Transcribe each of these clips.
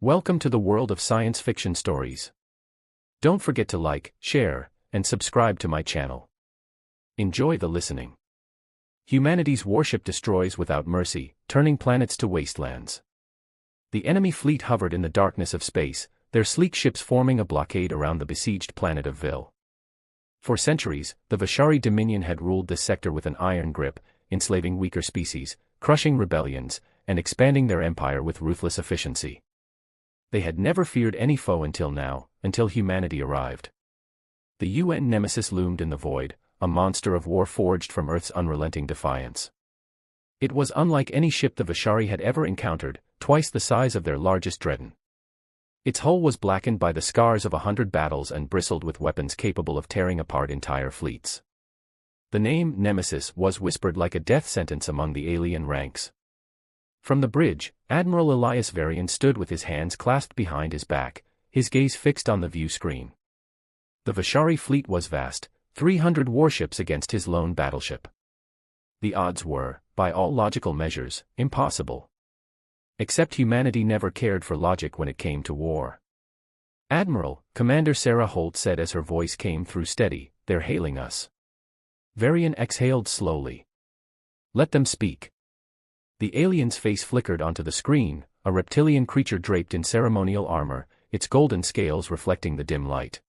Welcome to the world of science fiction stories. Don't forget to like, share, and subscribe to my channel. Enjoy the listening. Humanity's warship destroys without mercy, turning planets to wastelands. The enemy fleet hovered in the darkness of space, their sleek ships forming a blockade around the besieged planet of Vil. For centuries, the Vashari Dominion had ruled this sector with an iron grip, enslaving weaker species, crushing rebellions, and expanding their empire with ruthless efficiency. They had never feared any foe until now, until humanity arrived. The UN nemesis loomed in the void, a monster of war forged from Earth's unrelenting defiance. It was unlike any ship the Vashari had ever encountered, twice the size of their largest dreadnought. Its hull was blackened by the scars of 100 battles and bristled with weapons capable of tearing apart entire fleets. The name Nemesis was whispered like a death sentence among the alien ranks. From the bridge, Admiral Elias Varian stood with his hands clasped behind his back, his gaze fixed on the view screen. The Vashari fleet was vast, 300 warships against his lone battleship. The odds were, by all logical measures, impossible. Except humanity never cared for logic when it came to war. "Admiral," Commander Sarah Holt said as her voice came through steady, "they're hailing us." Varian exhaled slowly. "Let them speak." The alien's face flickered onto the screen, a reptilian creature draped in ceremonial armor, its golden scales reflecting the dim light.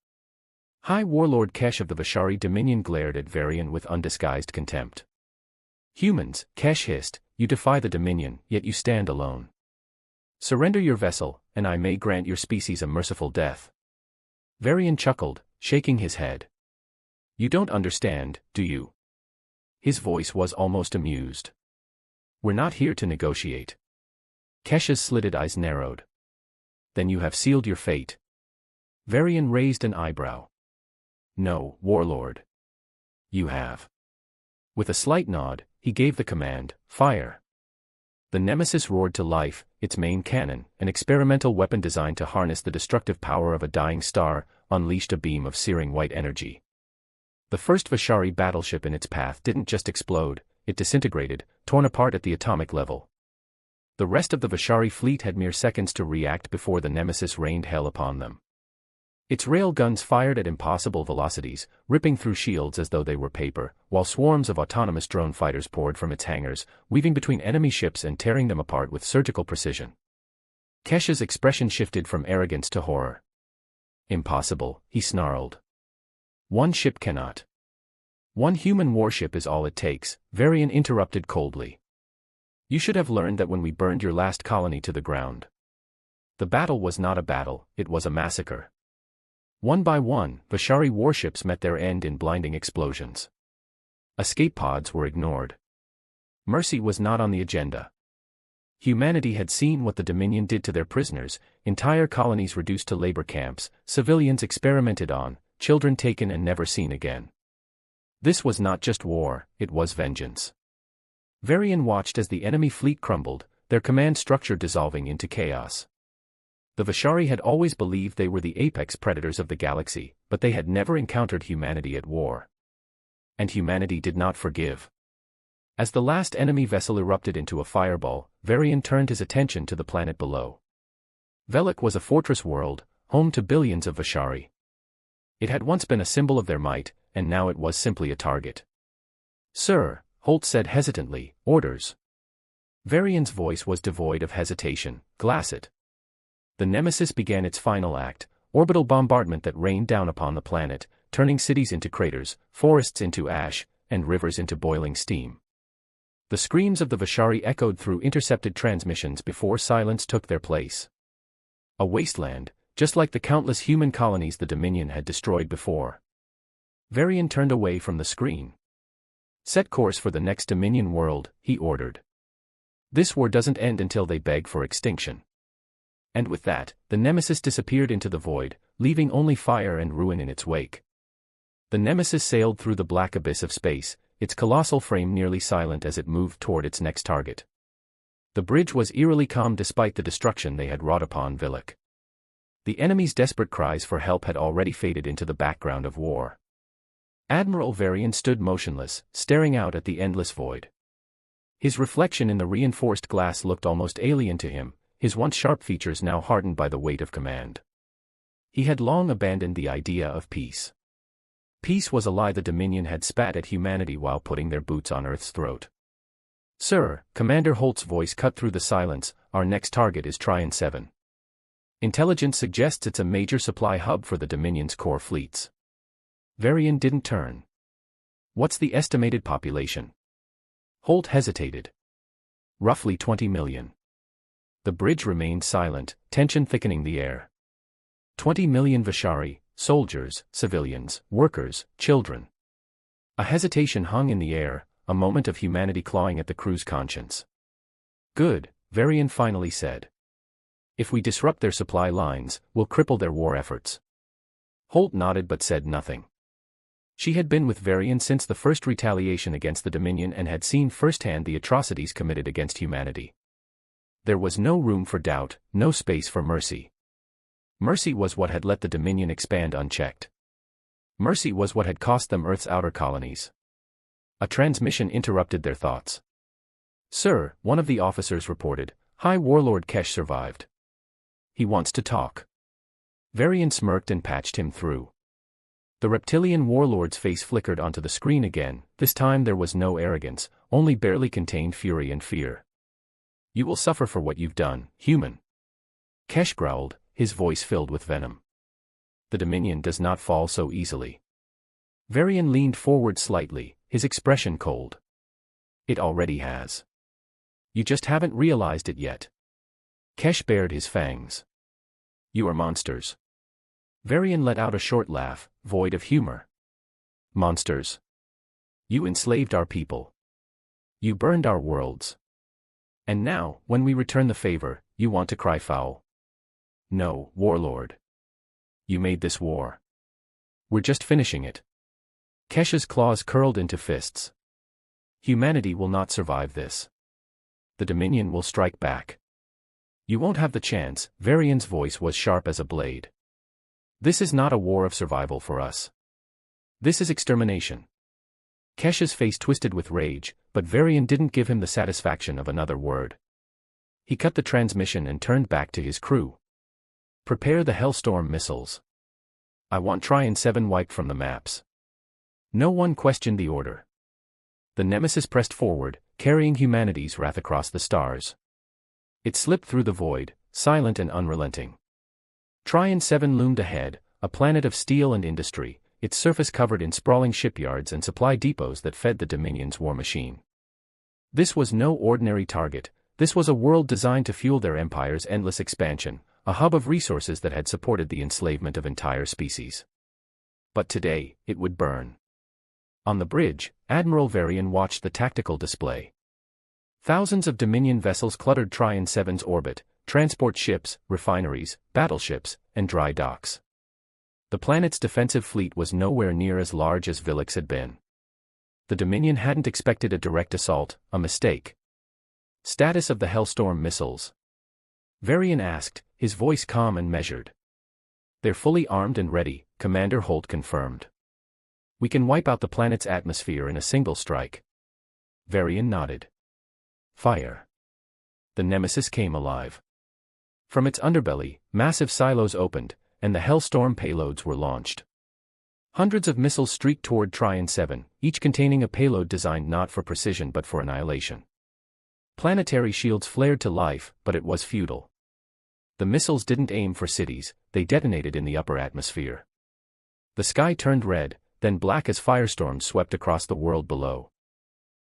High Warlord Kesh of the Vashari Dominion glared at Varian with undisguised contempt. "Humans," Kesh hissed, "you defy the Dominion, yet you stand alone. Surrender your vessel, and I may grant your species a merciful death." Varian chuckled, shaking his head. "You don't understand, do you?" His voice was almost amused. "We're not here to negotiate." Kesh's slitted eyes narrowed. "Then you have sealed your fate." Varian raised an eyebrow. "No, Warlord. You have." With a slight nod, he gave the command, "Fire." The Nemesis roared to life, its main cannon, an experimental weapon designed to harness the destructive power of a dying star, unleashed a beam of searing white energy. The first Vashari battleship in its path didn't just explode, it disintegrated, torn apart at the atomic level. The rest of the Vashari fleet had mere seconds to react before the Nemesis rained hell upon them. Its rail guns fired at impossible velocities, ripping through shields as though they were paper, while swarms of autonomous drone fighters poured from its hangars, weaving between enemy ships and tearing them apart with surgical precision. Kesh's expression shifted from arrogance to horror. "Impossible," he snarled. "One ship cannot." "One human warship is all it takes," Varian interrupted coldly. "You should have learned that when we burned your last colony to the ground. The battle was not a battle, it was a massacre. One by one, Vashari warships met their end in blinding explosions. Escape pods were ignored. Mercy was not on the agenda. Humanity had seen what the Dominion did to their prisoners, entire colonies reduced to labor camps, civilians experimented on, children taken and never seen again. This was not just war, it was vengeance. Varian watched as the enemy fleet crumbled, their command structure dissolving into chaos. The Vashari had always believed they were the apex predators of the galaxy, but they had never encountered humanity at war. And humanity did not forgive. As the last enemy vessel erupted into a fireball, Varian turned his attention to the planet below. Velok was a fortress world, home to billions of Vashari. It had once been a symbol of their might, and now it was simply a target. "Sir," Holt said hesitantly, "orders." Varian's voice was devoid of hesitation, "Glass it." The Nemesis began its final act, orbital bombardment that rained down upon the planet, turning cities into craters, forests into ash, and rivers into boiling steam. The screams of the Vashari echoed through intercepted transmissions before silence took their place. A wasteland, just like the countless human colonies the Dominion had destroyed before. Varian turned away from the screen. "Set course for the next Dominion world," he ordered. "This war doesn't end until they beg for extinction." And with that, the Nemesis disappeared into the void, leaving only fire and ruin in its wake. The Nemesis sailed through the black abyss of space, its colossal frame nearly silent as it moved toward its next target. The bridge was eerily calm despite the destruction they had wrought upon Velok. The enemy's desperate cries for help had already faded into the background of war. Admiral Varian stood motionless, staring out at the endless void. His reflection in the reinforced glass looked almost alien to him, his once sharp features now hardened by the weight of command. He had long abandoned the idea of peace. Peace was a lie the Dominion had spat at humanity while putting their boots on Earth's throat. "Sir," Commander Holt's voice cut through the silence, "our next target is Tryon 7. Intelligence suggests it's a major supply hub for the Dominion's core fleets." Varian didn't turn. "What's the estimated population?" Holt hesitated. "Roughly 20 million. The bridge remained silent, tension thickening the air. 20 million Vishari, soldiers, civilians, workers, children. A hesitation hung in the air, a moment of humanity clawing at the crew's conscience. "Good," Varian finally said. "If we disrupt their supply lines, we'll cripple their war efforts." Holt nodded but said nothing. She had been with Varian since the first retaliation against the Dominion and had seen firsthand the atrocities committed against humanity. There was no room for doubt, no space for mercy. Mercy was what had let the Dominion expand unchecked. Mercy was what had cost them Earth's outer colonies. A transmission interrupted their thoughts. "Sir," one of the officers reported, "High Warlord Kesh survived. He wants to talk." Varian smirked and patched him through. The reptilian warlord's face flickered onto the screen again. This time there was no arrogance, only barely contained fury and fear. "You will suffer for what you've done, human." Kesh growled, his voice filled with venom. "The Dominion does not fall so easily." Varian leaned forward slightly, his expression cold. "It already has. You just haven't realized it yet." Kesh bared his fangs. "You are monsters." Varian let out a short laugh, void of humor. "Monsters. You enslaved our people. You burned our worlds. And now, when we return the favor, you want to cry foul. No, Warlord. You made this war. We're just finishing it." Kesh's claws curled into fists. "Humanity will not survive this. The Dominion will strike back. You won't have the chance." Varian's voice was sharp as a blade. "This is not a war of survival for us. This is extermination." Kesh's face twisted with rage, but Varian didn't give him the satisfaction of another word. He cut the transmission and turned back to his crew. "Prepare the Hellstorm missiles. I want Tryon 7 wiped from the maps." No one questioned the order. The Nemesis pressed forward, carrying humanity's wrath across the stars. It slipped through the void, silent and unrelenting. Tryon 7 loomed ahead, a planet of steel and industry, its surface covered in sprawling shipyards and supply depots that fed the Dominion's war machine. This was no ordinary target. This was a world designed to fuel their empire's endless expansion, a hub of resources that had supported the enslavement of entire species. But today, it would burn. On the bridge, Admiral Varian watched the tactical display. Thousands of Dominion vessels cluttered Tryon 7's orbit, transport ships, refineries, battleships, and dry docks. The planet's defensive fleet was nowhere near as large as Vilix had been. The Dominion hadn't expected a direct assault, a mistake. "Status of the Hellstorm missiles?" Varian asked, his voice calm and measured. "They're fully armed and ready," Commander Holt confirmed. "We can wipe out the planet's atmosphere in a single strike." Varian nodded. "Fire." The Nemesis came alive. From its underbelly, massive silos opened, and the Hellstorm payloads were launched. Hundreds of missiles streaked toward Tryon 7, each containing a payload designed not for precision but for annihilation. Planetary shields flared to life, but it was futile. The missiles didn't aim for cities, they detonated in the upper atmosphere. The sky turned red, then black as firestorms swept across the world below.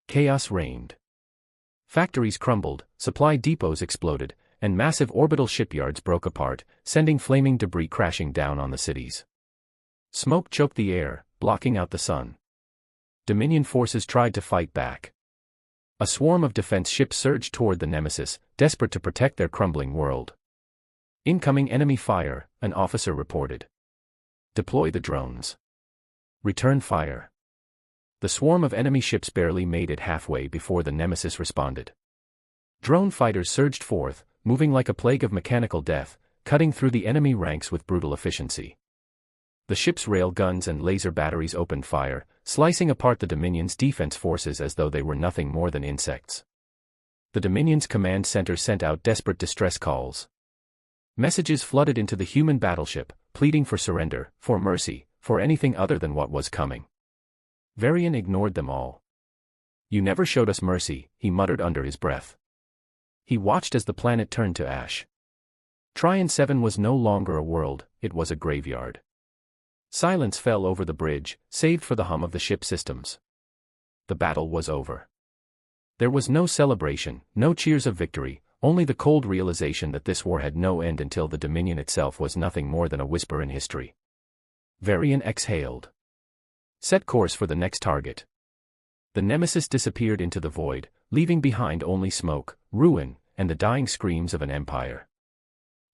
Chaos reigned. Factories crumbled, supply depots exploded, and massive orbital shipyards broke apart, sending flaming debris crashing down on the cities. Smoke choked the air, blocking out the sun. Dominion forces tried to fight back. A swarm of defense ships surged toward the Nemesis, desperate to protect their crumbling world. "Incoming enemy fire," an officer reported. "Deploy the drones. Return fire." The swarm of enemy ships barely made it halfway before the Nemesis responded. Drone fighters surged forth, moving like a plague of mechanical death, cutting through the enemy ranks with brutal efficiency. The ship's rail guns and laser batteries opened fire, slicing apart the Dominion's defense forces as though they were nothing more than insects. The Dominion's command center sent out desperate distress calls. Messages flooded into the human battleship, pleading for surrender, for mercy, for anything other than what was coming. Varian ignored them all. "You never showed us mercy," he muttered under his breath. He watched as the planet turned to ash. Tryon 7 was no longer a world, it was a graveyard. Silence fell over the bridge, save for the hum of the ship systems. The battle was over. There was no celebration, no cheers of victory, only the cold realization that this war had no end until the Dominion itself was nothing more than a whisper in history. Varian exhaled. Set course for the next target. The Nemesis disappeared into the void, leaving behind only smoke, ruin, and the dying screams of an empire.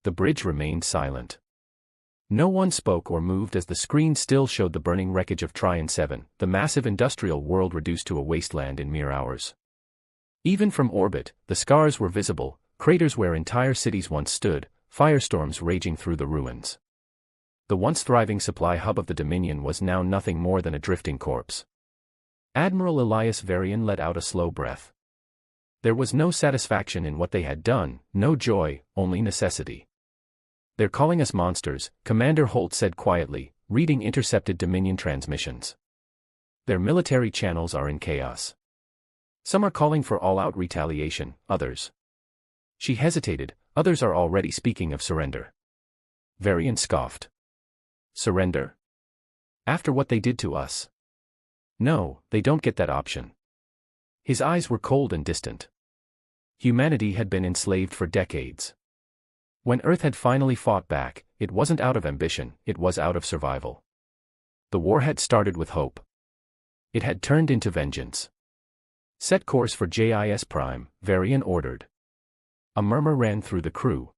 The bridge remained silent. No one spoke or moved as the screen still showed the burning wreckage of Tryon 7, the massive industrial world reduced to a wasteland in mere hours. Even from orbit, the scars were visible, craters where entire cities once stood, firestorms raging through the ruins. The once thriving supply hub of the Dominion was now nothing more than a drifting corpse. Admiral Elias Varian let out a slow breath. There was no satisfaction in what they had done, no joy, only necessity. "They're calling us monsters," Commander Holt said quietly, reading intercepted Dominion transmissions. "Their military channels are in chaos. Some are calling for all-out retaliation, others." She hesitated, "Others are already speaking of surrender." Varian scoffed. "Surrender? After what they did to us? No, they don't get that option." His eyes were cold and distant. Humanity had been enslaved for decades. When Earth had finally fought back, it wasn't out of ambition, it was out of survival. The war had started with hope. It had turned into vengeance. "Set course for JIS Prime," Varian ordered. A murmur ran through the crew.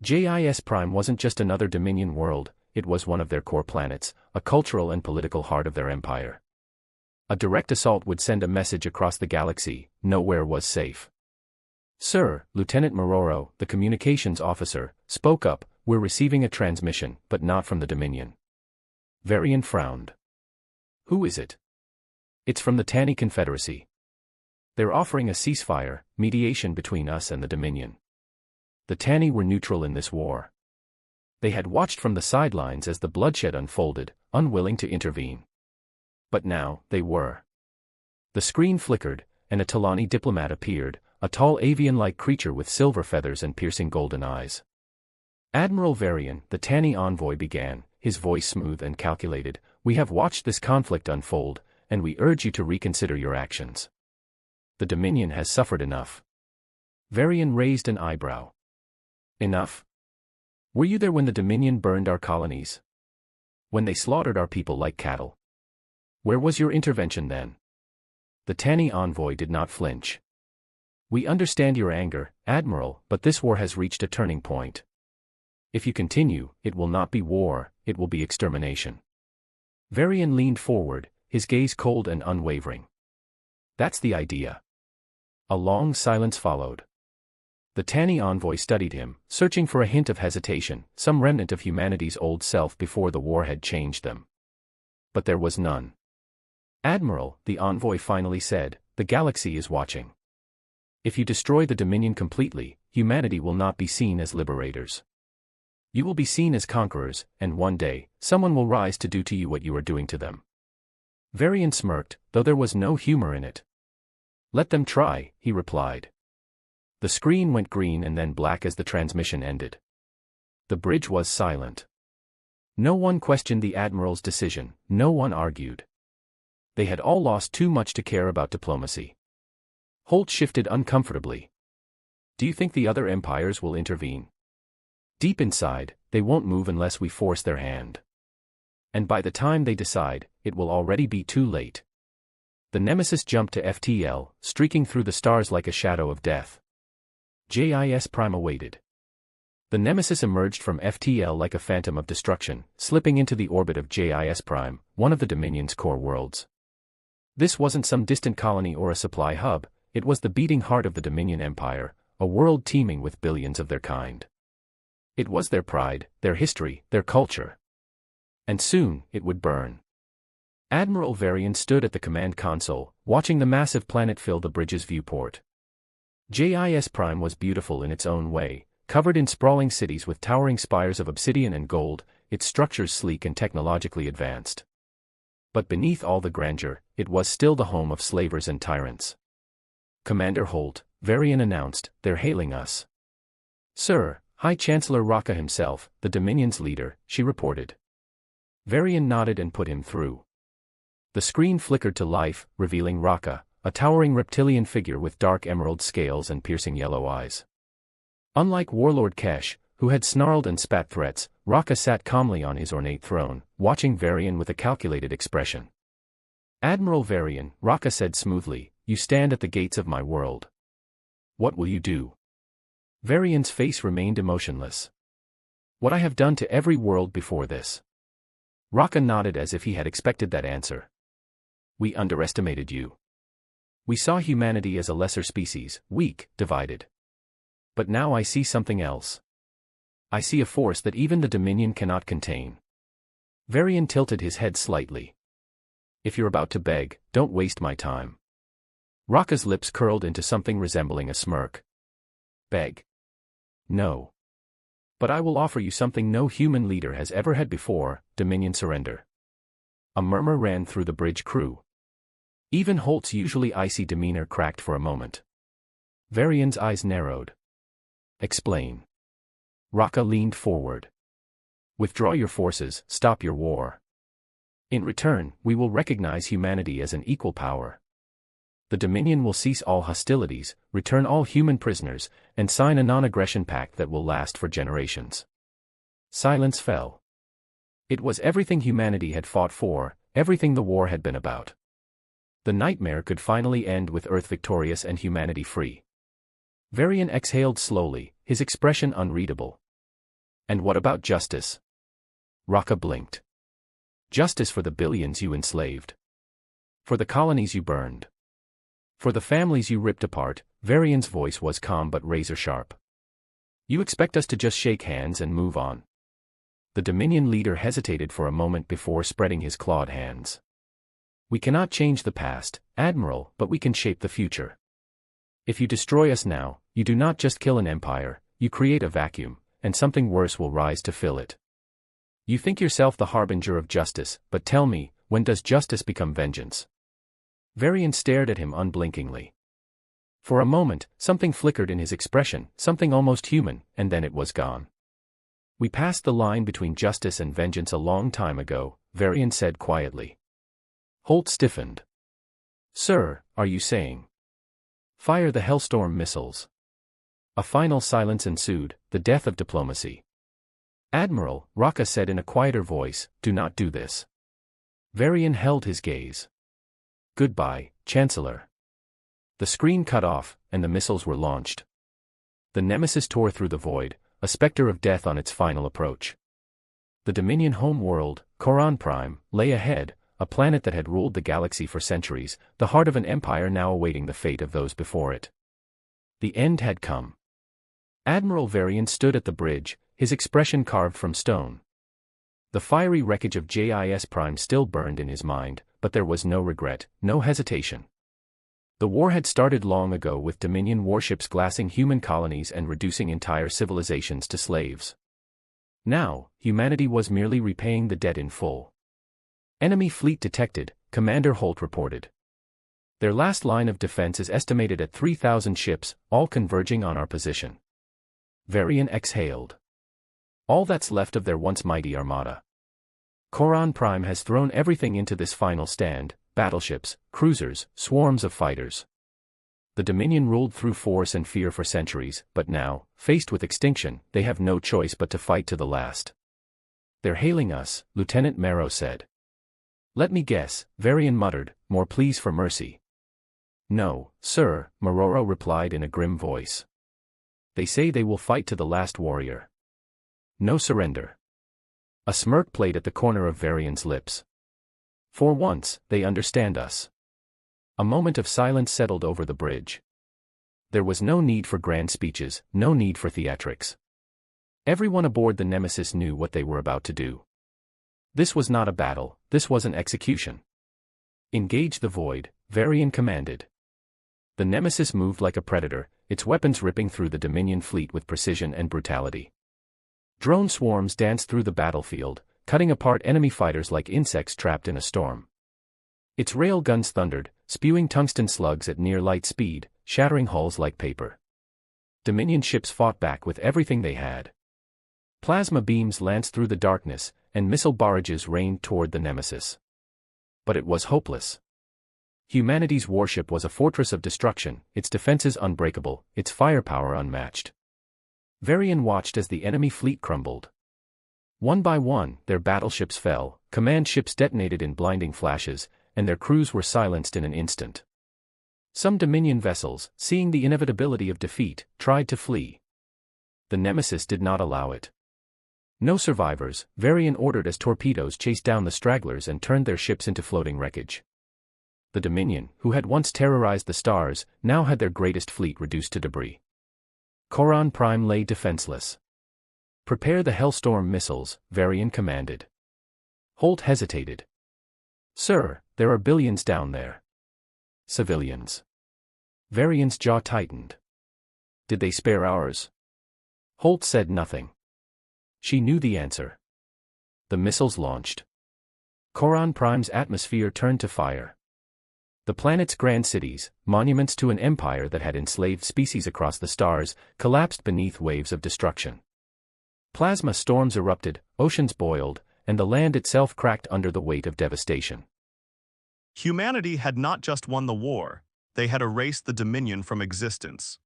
JIS Prime wasn't just another Dominion world, it was one of their core planets, a cultural and political heart of their empire. A direct assault would send a message across the galaxy: nowhere was safe. "Sir," Lieutenant Mororo, the communications officer, spoke up, "we're receiving a transmission, but not from the Dominion." Varian frowned. "Who is it?" "It's from the Tanny Confederacy. They're offering a ceasefire, mediation between us and the Dominion." The Tanny were neutral in this war. They had watched from the sidelines as the bloodshed unfolded, unwilling to intervene. But now, they were. The screen flickered, and a Talani diplomat appeared, a tall avian-like creature with silver feathers and piercing golden eyes. "Admiral Varian," the Tanny envoy began, his voice smooth and calculated, "we have watched this conflict unfold, and we urge you to reconsider your actions. The Dominion has suffered enough." Varian raised an eyebrow. "Enough? Were you there when the Dominion burned our colonies? When they slaughtered our people like cattle? Where was your intervention then?" The Tanny envoy did not flinch. "We understand your anger, Admiral, but this war has reached a turning point. If you continue, it will not be war, it will be extermination." Varian leaned forward, his gaze cold and unwavering. "That's the idea." A long silence followed. The Tanny envoy studied him, searching for a hint of hesitation, some remnant of humanity's old self before the war had changed them. But there was none. "Admiral," the envoy finally said, "the galaxy is watching. If you destroy the Dominion completely, humanity will not be seen as liberators. You will be seen as conquerors, and one day, someone will rise to do to you what you are doing to them." Varian smirked, though there was no humor in it. "Let them try," he replied. The screen went green and then black as the transmission ended. The bridge was silent. No one questioned the Admiral's decision, no one argued. They had all lost too much to care about diplomacy. Holt shifted uncomfortably. "Do you think the other empires will intervene?" "Deep inside, they won't move unless we force their hand. And by the time they decide, it will already be too late." The Nemesis jumped to FTL, streaking through the stars like a shadow of death. JIS Prime awaited. The Nemesis emerged from FTL like a phantom of destruction, slipping into the orbit of JIS Prime, one of the Dominion's core worlds. This wasn't some distant colony or a supply hub, it was the beating heart of the Dominion Empire, a world teeming with billions of their kind. It was their pride, their history, their culture. And soon, it would burn. Admiral Varian stood at the command console, watching the massive planet fill the bridge's viewport. JIS Prime was beautiful in its own way, covered in sprawling cities with towering spires of obsidian and gold, its structures sleek and technologically advanced. But beneath all the grandeur, it was still the home of slavers and tyrants. "Commander Holt," Varian announced, "they're hailing us." "Sir, High Chancellor Raka himself, the Dominion's leader," she reported. Varian nodded and put him through. The screen flickered to life, revealing Raka, a towering reptilian figure with dark emerald scales and piercing yellow eyes. Unlike Warlord Kesh, who had snarled and spat threats, Raka sat calmly on his ornate throne, watching Varian with a calculated expression. "Admiral Varian," Raka said smoothly, "you stand at the gates of my world. What will you do?" Varian's face remained emotionless. "What I have done to every world before this." Raka nodded as if he had expected that answer. "We underestimated you. We saw humanity as a lesser species, weak, divided. But now I see something else. I see a force that even the Dominion cannot contain." Varian tilted his head slightly. "If you're about to beg, don't waste my time." Raka's lips curled into something resembling a smirk. "Beg? No. But I will offer you something no human leader has ever had before: Dominion surrender." A murmur ran through the bridge crew. Even Holt's usually icy demeanor cracked for a moment. Varian's eyes narrowed. "Explain." Raka leaned forward. "Withdraw your forces, stop your war. In return, we will recognize humanity as an equal power. The Dominion will cease all hostilities, return all human prisoners, and sign a non-aggression pact that will last for generations." Silence fell. It was everything humanity had fought for, everything the war had been about. The nightmare could finally end with Earth victorious and humanity free. Varian exhaled slowly, his expression unreadable. "And what about justice?" Raka blinked. "Justice for the billions you enslaved. For the colonies you burned. For the families you ripped apart." Varian's voice was calm but razor-sharp. "You expect us to just shake hands and move on?" The Dominion leader hesitated for a moment before spreading his clawed hands. "We cannot change the past, Admiral, but we can shape the future. If you destroy us now, you do not just kill an empire, you create a vacuum, and something worse will rise to fill it. You think yourself the harbinger of justice, but tell me, when does justice become vengeance?" Varian stared at him unblinkingly. For a moment, something flickered in his expression, something almost human, and then it was gone. "We passed the line between justice and vengeance a long time ago," Varian said quietly. Holt stiffened. "Sir, are you saying? Fire the Hellstorm missiles." A final silence ensued, the death of diplomacy. "Admiral," Raka said in a quieter voice, "do not do this." Varian held his gaze. "Goodbye, Chancellor." The screen cut off, and the missiles were launched. The Nemesis tore through the void, a specter of death on its final approach. The Dominion home world, Koran Prime, lay ahead, a planet that had ruled the galaxy for centuries, the heart of an empire now awaiting the fate of those before it. The end had come. Admiral Varian stood at the bridge, his expression carved from stone. The fiery wreckage of JIS Prime still burned in his mind, but there was no regret, no hesitation. The war had started long ago with Dominion warships glassing human colonies and reducing entire civilizations to slaves. Now, humanity was merely repaying the debt in full. "Enemy fleet detected," Commander Holt reported. "Their last line of defense is estimated at 3,000 ships, all converging on our position." Varian exhaled. "All that's left of their once mighty armada. Koran Prime has thrown everything into this final stand: battleships, cruisers, swarms of fighters. The Dominion ruled through force and fear for centuries, but now, faced with extinction, they have no choice but to fight to the last." "They're hailing us," Lieutenant Marrow said. "Let me guess," Varian muttered, "more pleas for mercy." "No, sir," Maroro replied in a grim voice. "They say they will fight to the last warrior. No surrender." A smirk played at the corner of Varian's lips. "For once, they understand us." A moment of silence settled over the bridge. There was no need for grand speeches, no need for theatrics. Everyone aboard the Nemesis knew what they were about to do. This was not a battle, this was an execution. "Engage the void," Varian commanded. The Nemesis moved like a predator, its weapons ripping through the Dominion fleet with precision and brutality. Drone swarms danced through the battlefield, cutting apart enemy fighters like insects trapped in a storm. Its rail guns thundered, spewing tungsten slugs at near light speed, shattering hulls like paper. Dominion ships fought back with everything they had. Plasma beams lanced through the darkness, and missile barrages rained toward the Nemesis. But it was hopeless. Humanity's warship was a fortress of destruction, its defenses unbreakable, its firepower unmatched. Varian watched as the enemy fleet crumbled. One by one, their battleships fell, command ships detonated in blinding flashes, and their crews were silenced in an instant. Some Dominion vessels, seeing the inevitability of defeat, tried to flee. The Nemesis did not allow it. No survivors, Varian ordered as torpedoes chased down the stragglers and turned their ships into floating wreckage. The Dominion, who had once terrorized the stars, now had their greatest fleet reduced to debris. Coron Prime lay defenseless. "Prepare the Hellstorm missiles," Varian commanded. Holt hesitated. "Sir, there are billions down there." "Civilians." Varian's jaw tightened. "Did they spare ours?" Holt said nothing. She knew the answer. The missiles launched. Coron Prime's atmosphere turned to fire. The planet's grand cities, monuments to an empire that had enslaved species across the stars, collapsed beneath waves of destruction. Plasma storms erupted, oceans boiled, and the land itself cracked under the weight of devastation. Humanity had not just won the war, they had erased the Dominion from existence.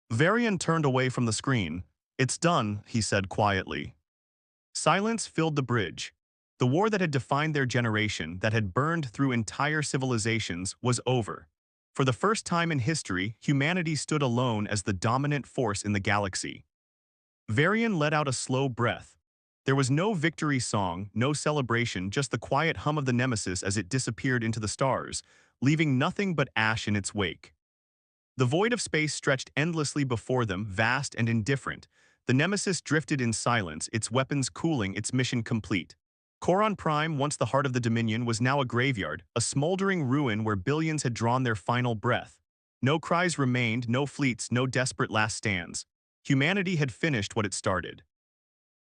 Varian turned away from the screen. "It's done," he said quietly. Silence filled the bridge. The war that had defined their generation, that had burned through entire civilizations, was over. For the first time in history, humanity stood alone as the dominant force in the galaxy. Varian let out a slow breath. There was no victory song, no celebration, just the quiet hum of the Nemesis as it disappeared into the stars, leaving nothing but ash in its wake. The void of space stretched endlessly before them, vast and indifferent. The Nemesis drifted in silence, its weapons cooling, its mission complete. Coron Prime, once the heart of the Dominion, was now a graveyard, a smoldering ruin where billions had drawn their final breath. No cries remained, no fleets, no desperate last stands. Humanity had finished what it started.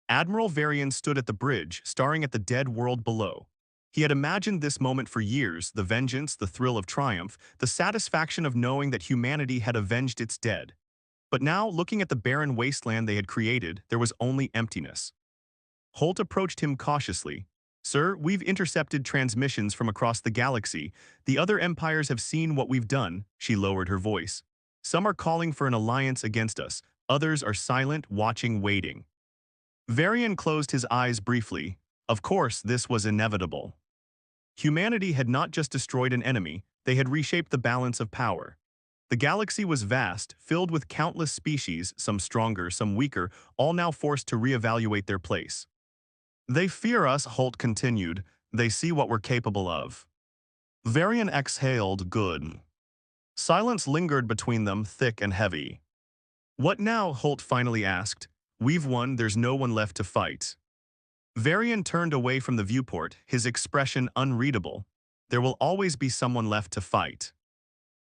Admiral Varian stood at the bridge, staring at the dead world below. He had imagined this moment for years, the vengeance, the thrill of triumph, the satisfaction of knowing that humanity had avenged its dead. But now, looking at the barren wasteland they had created, there was only emptiness. Holt approached him cautiously. "Sir, we've intercepted transmissions from across the galaxy. The other empires have seen what we've done." She lowered her voice. "Some are calling for an alliance against us. Others are silent, watching, waiting." Varian closed his eyes briefly. Of course, this was inevitable. Humanity had not just destroyed an enemy, they had reshaped the balance of power. The galaxy was vast, filled with countless species, some stronger, some weaker, all now forced to reevaluate their place. "They fear us," Holt continued. "They see what we're capable of." Varian exhaled. "Good." Silence lingered between them, thick and heavy. "What now?" Holt finally asked. "We've won, there's no one left to fight." Varian turned away from the viewport, his expression unreadable. "There will always be someone left to fight."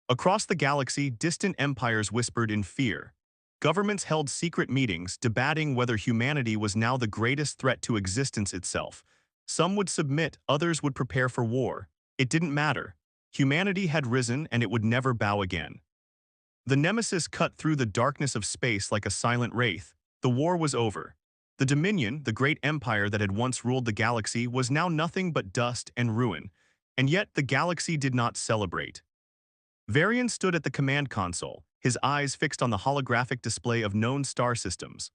Across the galaxy, distant empires whispered in fear. Governments held secret meetings, debating whether humanity was now the greatest threat to existence itself. Some would submit, others would prepare for war. It didn't matter. Humanity had risen, and it would never bow again. The Nemesis cut through the darkness of space like a silent wraith. The war was over. The Dominion, the great empire that had once ruled the galaxy, was now nothing but dust and ruin. And yet the galaxy did not celebrate. Varian stood at the command console, his eyes fixed on the holographic display of known star systems.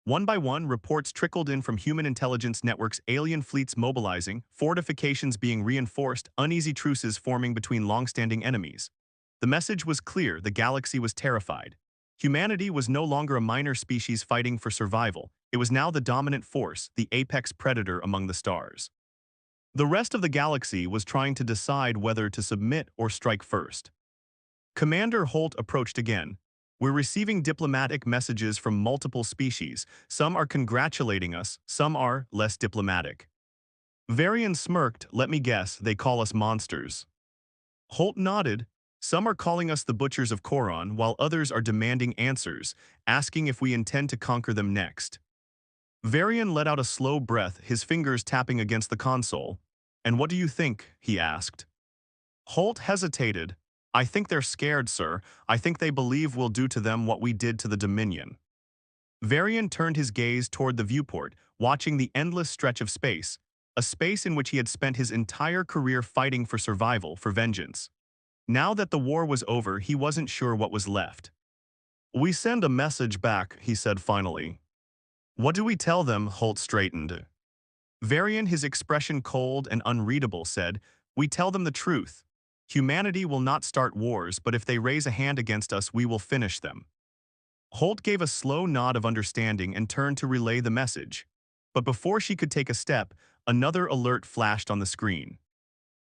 One by one, reports trickled in from human intelligence networks, alien fleets mobilizing, fortifications being reinforced, uneasy truces forming between long-standing enemies. The message was clear: the galaxy was terrified. Humanity was no longer a minor species fighting for survival. It was now the dominant force, the apex predator among the stars. The rest of the galaxy was trying to decide whether to submit or strike first. Commander Holt approached again. "We're receiving diplomatic messages from multiple species. Some are congratulating us, some are less diplomatic." Varian smirked. "Let me guess, they call us monsters." Holt nodded. Some are calling us the butchers of Koron, while others are demanding answers, asking if we intend to conquer them next. Varian let out a slow breath, his fingers tapping against the console. "And what do you think?" he asked. Holt hesitated. "I think they're scared, sir. I think they believe we'll do to them what we did to the Dominion." Varian turned his gaze toward the viewport, watching the endless stretch of space, a space in which he had spent his entire career fighting for survival, for vengeance. Now that the war was over, he wasn't sure what was left. "We send a message back," he said finally. "What do we tell them?" Holt straightened. Varian, his expression cold and unreadable, said, "We tell them the truth. Humanity will not start wars, but if they raise a hand against us, we will finish them." Holt gave a slow nod of understanding and turned to relay the message. But before she could take a step, another alert flashed on the screen.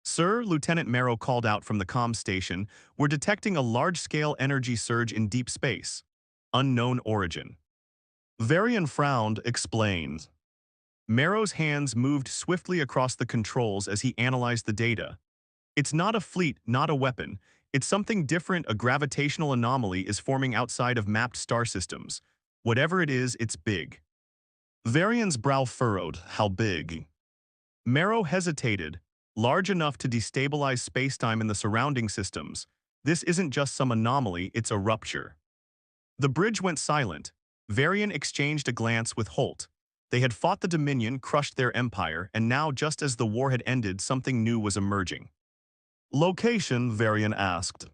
"Sir," Lieutenant Marrow called out from the comm station, "we're detecting a large-scale energy surge in deep space. Unknown origin." Varian frowned, explained. Marrow's hands moved swiftly across the controls as he analyzed the data. "It's not a fleet, not a weapon. It's something different. A gravitational anomaly is forming outside of mapped star systems. Whatever it is, it's big." Varian's brow furrowed. "How big?" Marrow hesitated. "Large enough to destabilize spacetime in the surrounding systems. This isn't just some anomaly, it's a rupture." The bridge went silent. Varian exchanged a glance with Holt. They had fought the Dominion, crushed their empire, and now, just as the war had ended, something new was emerging. "Location?" Varian asked.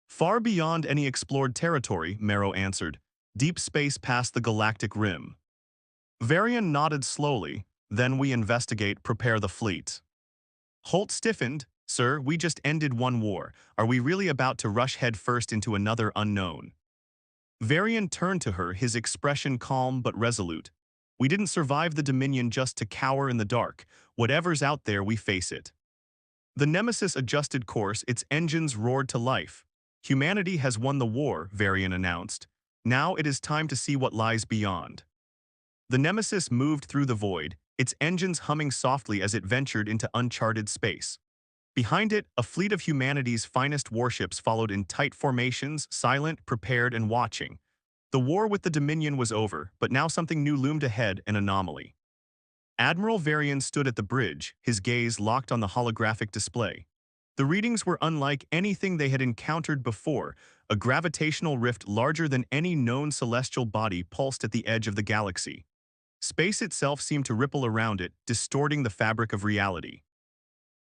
"Far beyond any explored territory," Marrow answered. "Deep space past the galactic rim." Varian nodded slowly. "Then we investigate, prepare the fleet." Holt stiffened. "Sir, we just ended one war. Are we really about to rush headfirst into another unknown?" Varian turned to her, his expression calm but resolute. "We didn't survive the Dominion just to cower in the dark. Whatever's out there, we face it." The Nemesis adjusted course, its engines roared to life. "Humanity has won the war," Varian announced. "Now it is time to see what lies beyond." The Nemesis moved through the void, its engines humming softly as it ventured into uncharted space. Behind it, a fleet of humanity's finest warships followed in tight formations, silent, prepared, and watching. The war with the Dominion was over, but now something new loomed ahead, an anomaly. Admiral Varian stood at the bridge, his gaze locked on the holographic display. The readings were unlike anything they had encountered before. A gravitational rift larger than any known celestial body pulsed at the edge of the galaxy. Space itself seemed to ripple around it, distorting the fabric of reality.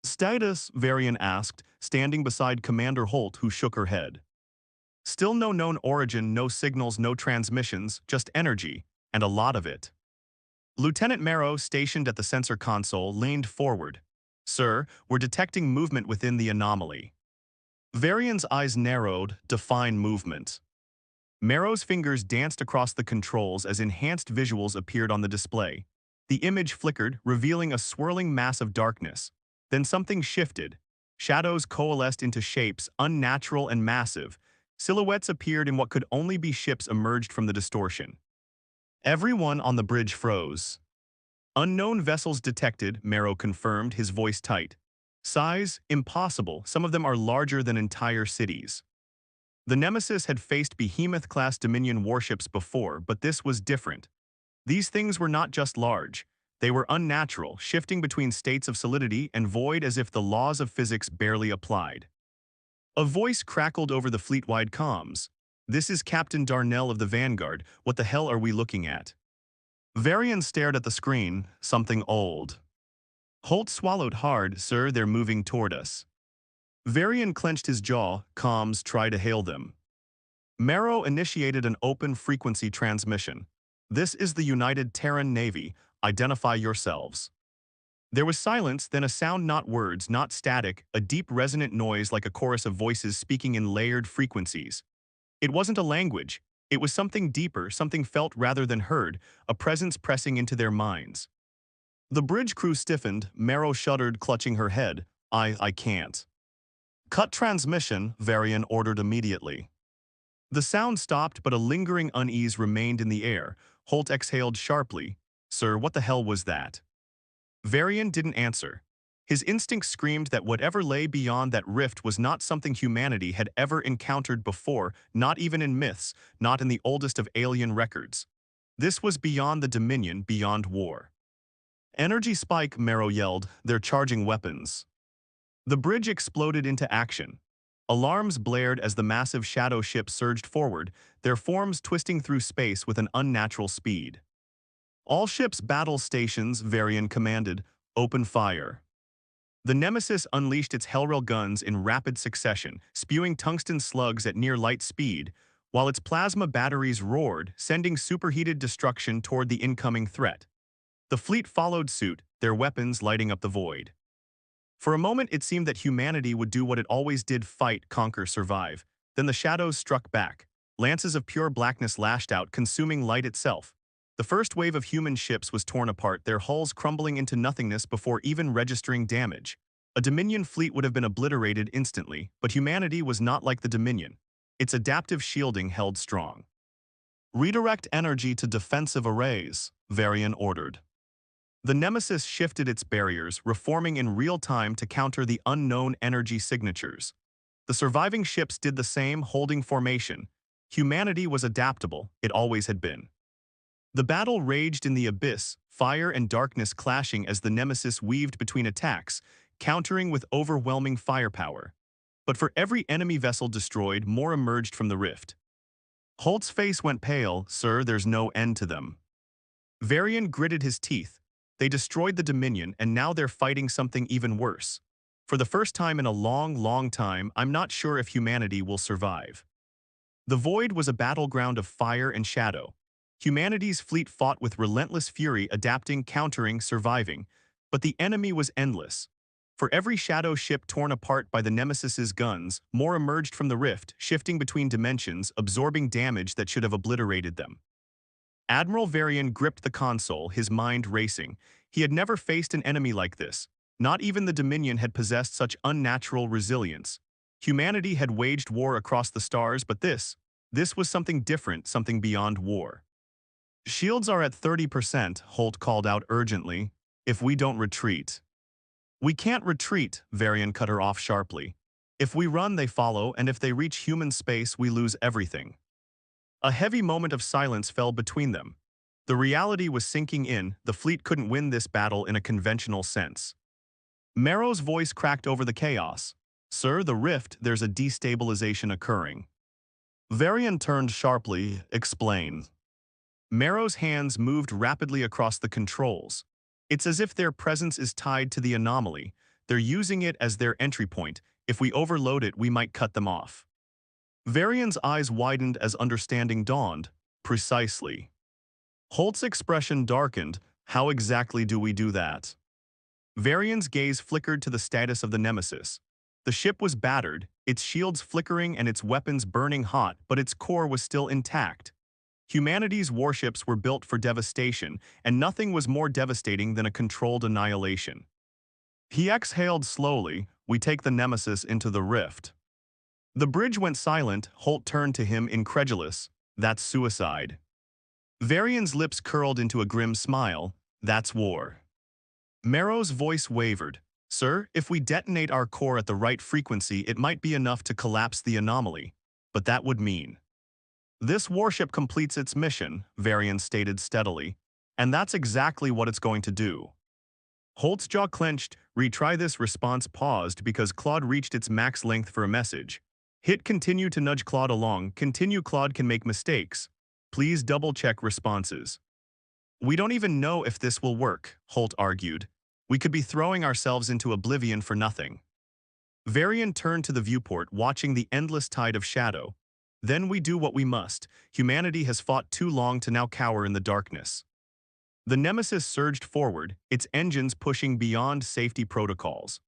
"Status?" Varian asked, standing beside Commander Holt, who shook her head. "Still no known origin, no signals, no transmissions, just energy, and a lot of it." Lieutenant Marrow, stationed at the sensor console, leaned forward. "Sir, we're detecting movement within the anomaly." Varian's eyes narrowed. "Define movement." Marrow's fingers danced across the controls as enhanced visuals appeared on the display. The image flickered, revealing a swirling mass of darkness. Then something shifted. Shadows coalesced into shapes, unnatural and massive. Silhouettes appeared in what could only be ships emerged from the distortion. Everyone on the bridge froze. "Unknown vessels detected," Marrow confirmed, his voice tight. "Size? Impossible. Some of them are larger than entire cities." The Nemesis had faced behemoth-class Dominion warships before, but this was different. These things were not just large. They were unnatural, shifting between states of solidity and void as if the laws of physics barely applied. A voice crackled over the fleet-wide comms. "This is Captain Darnell of the Vanguard. What the hell are we looking at?" Varian stared at the screen. "Something old." Holt swallowed hard. "Sir, they're moving toward us." Varian clenched his jaw. "Comms, try to hail them." Marrow initiated an open-frequency transmission. "This is the United Terran Navy. Identify yourselves." There was silence, then a sound, not words, not static, a deep resonant noise like a chorus of voices speaking in layered frequencies. It wasn't a language. It was something deeper, something felt rather than heard, a presence pressing into their minds. The bridge crew stiffened. Marrow shuddered, clutching her head. I can't." "Cut transmission," Varian ordered immediately. The sound stopped, but a lingering unease remained in the air. Holt exhaled sharply. "Sir, what the hell was that?" Varian didn't answer. His instinct screamed that whatever lay beyond that rift was not something humanity had ever encountered before, not even in myths, not in the oldest of alien records. This was beyond the Dominion, beyond war. "Energy spike," Marrow yelled, "they're charging weapons." The bridge exploded into action. Alarms blared as the massive shadow ship surged forward, their forms twisting through space with an unnatural speed. "All ships battle stations," Varian commanded, "open fire." The Nemesis unleashed its Hellrail guns in rapid succession, spewing tungsten slugs at near-light speed, while its plasma batteries roared, sending superheated destruction toward the incoming threat. The fleet followed suit, their weapons lighting up the void. For a moment it seemed that humanity would do what it always did: fight, conquer, survive. Then the shadows struck back. Lances of pure blackness lashed out, consuming light itself. The first wave of human ships was torn apart, their hulls crumbling into nothingness before even registering damage. A Dominion fleet would have been obliterated instantly, but humanity was not like the Dominion. Its adaptive shielding held strong. "Redirect energy to defensive arrays," Varian ordered. The Nemesis shifted its barriers, reforming in real time to counter the unknown energy signatures. The surviving ships did the same, holding formation. Humanity was adaptable, it always had been. The battle raged in the abyss, fire and darkness clashing as the Nemesis weaved between attacks, countering with overwhelming firepower. But for every enemy vessel destroyed, more emerged from the rift. Holt's face went pale. "Sir, there's no end to them." Varian gritted his teeth. They destroyed the Dominion, and now they're fighting something even worse. For the first time in a long, long time, I'm not sure if humanity will survive. The void was a battleground of fire and shadow. Humanity's fleet fought with relentless fury, adapting, countering, surviving. But the enemy was endless. For every shadow ship torn apart by the Nemesis's guns, more emerged from the rift, shifting between dimensions, absorbing damage that should have obliterated them. Admiral Varian gripped the console, his mind racing. He had never faced an enemy like this. Not even the Dominion had possessed such unnatural resilience. Humanity had waged war across the stars, but this was something different, something beyond war. "Shields are at 30%, Holt called out urgently. "If we don't retreat." "We can't retreat," Varian cut her off sharply. "If we run, they follow, and if they reach human space, we lose everything." A heavy moment of silence fell between them. The reality was sinking in. The fleet couldn't win this battle in a conventional sense. Marrow's voice cracked over the chaos. "Sir, the rift, there's a destabilization occurring." Varian turned sharply. "Explain." Marrow's hands moved rapidly across the controls. "It's as if their presence is tied to the anomaly. They're using it as their entry point. If we overload it, we might cut them off." Varian's eyes widened as understanding dawned. "Precisely." Holt's expression darkened. "How exactly do we do that?" Varian's gaze flickered to the status of the Nemesis. The ship was battered, its shields flickering and its weapons burning hot, but its core was still intact. Humanity's warships were built for devastation, and nothing was more devastating than a controlled annihilation. He exhaled slowly. "We take the Nemesis into the rift." The bridge went silent. Holt turned to him, incredulous. "That's suicide." Varian's lips curled into a grim smile. "That's war." Marrow's voice wavered. "Sir, if we detonate our core at the right frequency, it might be enough to collapse the anomaly. But that would mean—" "This warship completes its mission," Varian stated steadily. "And that's exactly what it's going to do." Holt's jaw clenched. "Retry this." Response paused because Claude reached its max length for a message. Hit continue to nudge Claude along. Continue. Claude can make mistakes. Please double-check responses. "We don't even know if this will work," Holt argued. "We could be throwing ourselves into oblivion for nothing." Varian turned to the viewport, watching the endless tide of shadow. "Then we do what we must. Humanity has fought too long to now cower in the darkness." The Nemesis surged forward, its engines pushing beyond safety protocols.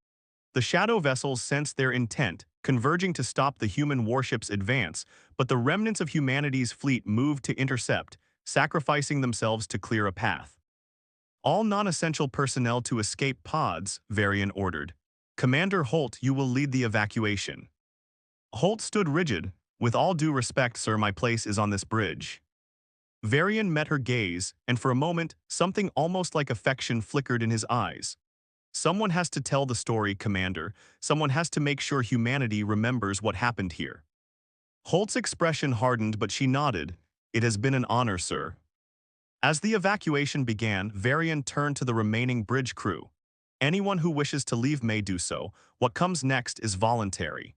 The shadow vessels sensed their intent, converging to stop the human warship's advance, but the remnants of humanity's fleet moved to intercept, sacrificing themselves to clear a path. "All non-essential personnel to escape pods," Varian ordered. "Commander Holt, you will lead the evacuation." Holt stood rigid. "With all due respect, sir, my place is on this bridge." Varian met her gaze, and for a moment, something almost like affection flickered in his eyes. Someone has to tell the story, Commander. Someone has to make sure humanity remembers what happened here. Holt's expression hardened, but she nodded. It has been an honor, sir. As the evacuation began, Varian turned to the remaining bridge crew. Anyone who wishes to leave may do so. What comes next is voluntary.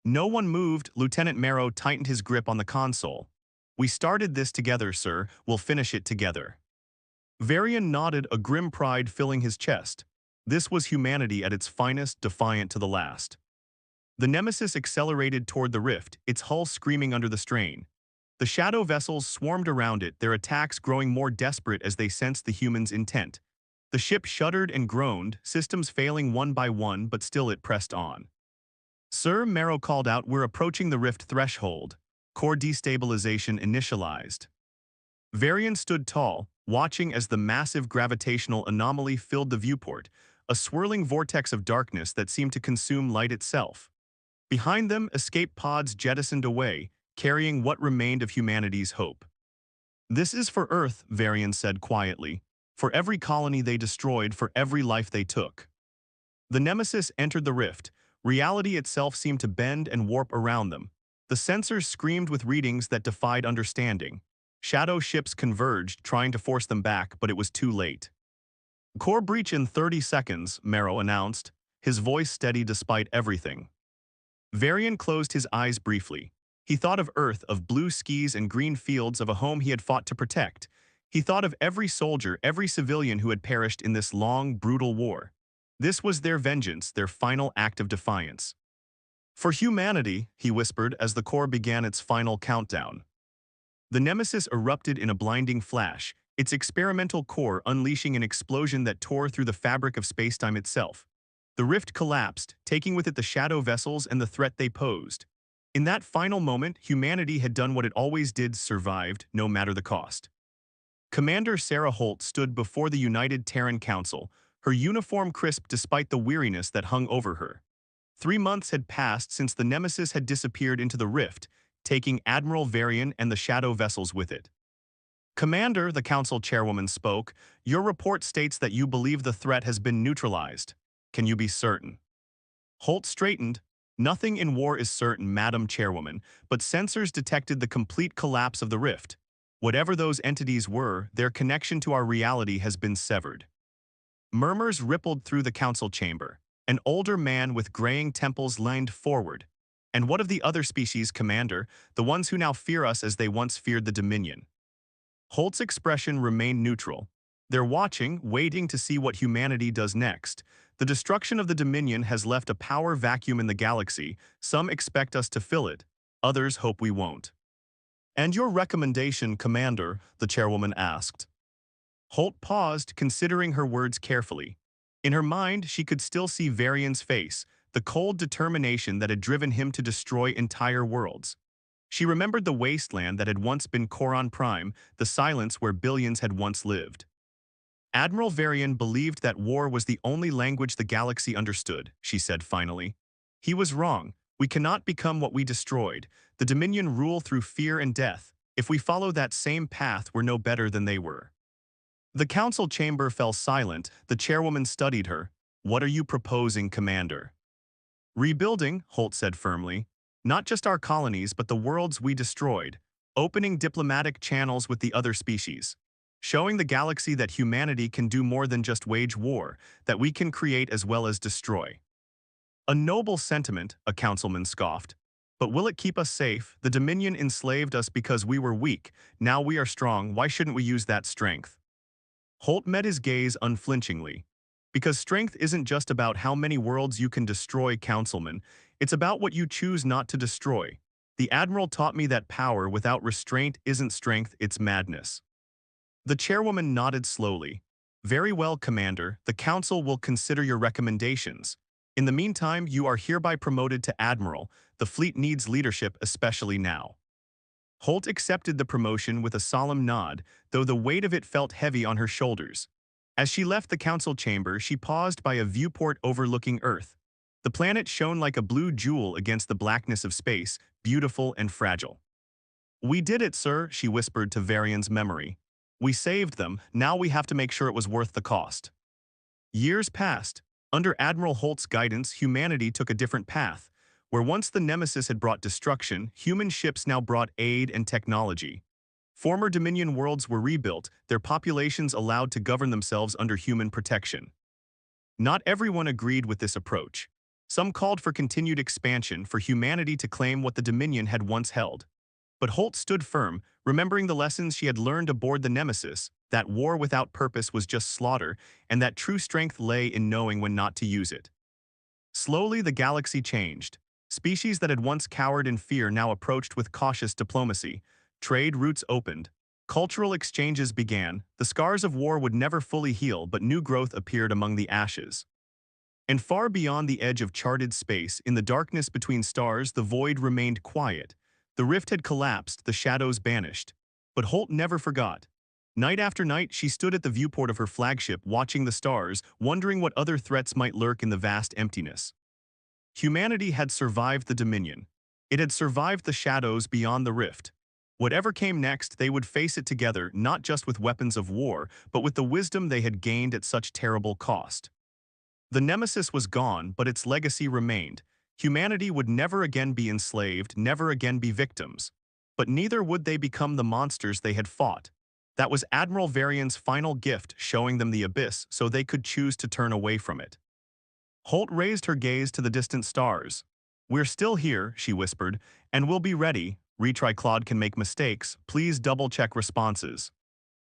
No one moved. Lieutenant Marrow tightened his grip on the console. We started this together, sir. We'll finish it together. Varian nodded, a grim pride filling his chest. This was humanity at its finest, defiant to the last. The Nemesis accelerated toward the rift, its hull screaming under the strain. The shadow vessels swarmed around it, their attacks growing more desperate as they sensed the humans' intent. The ship shuddered and groaned, systems failing one by one, but still it pressed on. Sir, Marrow called out, we're approaching the rift threshold. Core destabilization initialized. Varian stood tall, watching as the massive gravitational anomaly filled the viewport, a swirling vortex of darkness that seemed to consume light itself. Behind them, escape pods jettisoned away, carrying what remained of humanity's hope. This is for Earth, Varian said quietly. For every colony they destroyed, for every life they took. The Nemesis entered the rift. Reality itself seemed to bend and warp around them. The sensors screamed with readings that defied understanding. Shadow ships converged, trying to force them back, but it was too late. Core breach in 30 seconds, Marrow announced, his voice steady despite everything. Varian closed his eyes briefly. He thought of Earth, of blue skies and green fields, of a home he had fought to protect. He thought of every soldier, every civilian who had perished in this long, brutal war. This was their vengeance, their final act of defiance. For humanity, he whispered as the core began its final countdown. The Nemesis erupted in a blinding flash, its experimental core unleashing an explosion that tore through the fabric of spacetime itself. The rift collapsed, taking with it the shadow vessels and the threat they posed. In that final moment, humanity had done what it always did, survived, no matter the cost. Commander Sarah Holt stood before the United Terran Council, her uniform crisp despite the weariness that hung over her. 3 months had passed since the Nemesis had disappeared into the rift, taking Admiral Varian and the shadow vessels with it. Commander, the council chairwoman spoke, your report states that you believe the threat has been neutralized. Can you be certain? Holt straightened. Nothing in war is certain, Madam Chairwoman, but sensors detected the complete collapse of the rift. Whatever those entities were, their connection to our reality has been severed. Murmurs rippled through the council chamber. An older man with graying temples leaned forward. And what of the other species, Commander, the ones who now fear us as they once feared the Dominion? Holt's expression remained neutral. They're watching, waiting to see what humanity does next. The destruction of the Dominion has left a power vacuum in the galaxy. Some expect us to fill it. Others hope we won't. And your recommendation, Commander, the chairwoman asked. Holt paused, considering her words carefully. In her mind, she could still see Varian's face, the cold determination that had driven him to destroy entire worlds. She remembered the wasteland that had once been Coron Prime, the silence where billions had once lived. Admiral Varian believed that war was the only language the galaxy understood, she said finally. He was wrong. We cannot become what we destroyed. The Dominion rule through fear and death. If we follow that same path, we're no better than they were. The council chamber fell silent. The chairwoman studied her. What are you proposing, Commander? Rebuilding, Holt said firmly. Not just our colonies, but the worlds we destroyed. Opening diplomatic channels with the other species. Showing the galaxy that humanity can do more than just wage war, that we can create as well as destroy. A noble sentiment, a councilman scoffed. But will it keep us safe? The Dominion enslaved us because we were weak. Now we are strong. Why shouldn't we use that strength? Holt met his gaze unflinchingly. Because strength isn't just about how many worlds you can destroy, councilman. It's about what you choose not to destroy. The Admiral taught me that power without restraint isn't strength, it's madness. The chairwoman nodded slowly. Very well, Commander. The Council will consider your recommendations. In the meantime, you are hereby promoted to Admiral. The fleet needs leadership, especially now. Holt accepted the promotion with a solemn nod, though the weight of it felt heavy on her shoulders. As she left the council chamber, she paused by a viewport overlooking Earth. The planet shone like a blue jewel against the blackness of space, beautiful and fragile. We did it, sir, she whispered to Varian's memory. We saved them, now we have to make sure it was worth the cost. Years passed. Under Admiral Holt's guidance, humanity took a different path. Where once the Nemesis had brought destruction, human ships now brought aid and technology. Former Dominion worlds were rebuilt, their populations allowed to govern themselves under human protection. Not everyone agreed with this approach. Some called for continued expansion, for humanity to claim what the Dominion had once held. But Holt stood firm, remembering the lessons she had learned aboard the Nemesis, that war without purpose was just slaughter, and that true strength lay in knowing when not to use it. Slowly the galaxy changed. Species that had once cowered in fear now approached with cautious diplomacy. Trade routes opened. Cultural exchanges began. The scars of war would never fully heal, but new growth appeared among the ashes. And far beyond the edge of charted space, in the darkness between stars, the void remained quiet. The rift had collapsed, the shadows banished. But Holt never forgot. Night after night, she stood at the viewport of her flagship, watching the stars, wondering what other threats might lurk in the vast emptiness. Humanity had survived the Dominion. It had survived the shadows beyond the rift. Whatever came next, they would face it together, not just with weapons of war, but with the wisdom they had gained at such terrible cost. The Nemesis was gone, but its legacy remained. Humanity would never again be enslaved, never again be victims. But neither would they become the monsters they had fought. That was Admiral Varian's final gift, showing them the abyss so they could choose to turn away from it. Holt raised her gaze to the distant stars. "We're still here," she whispered, "and we'll be ready. Retry Claude can make mistakes. Please double-check responses."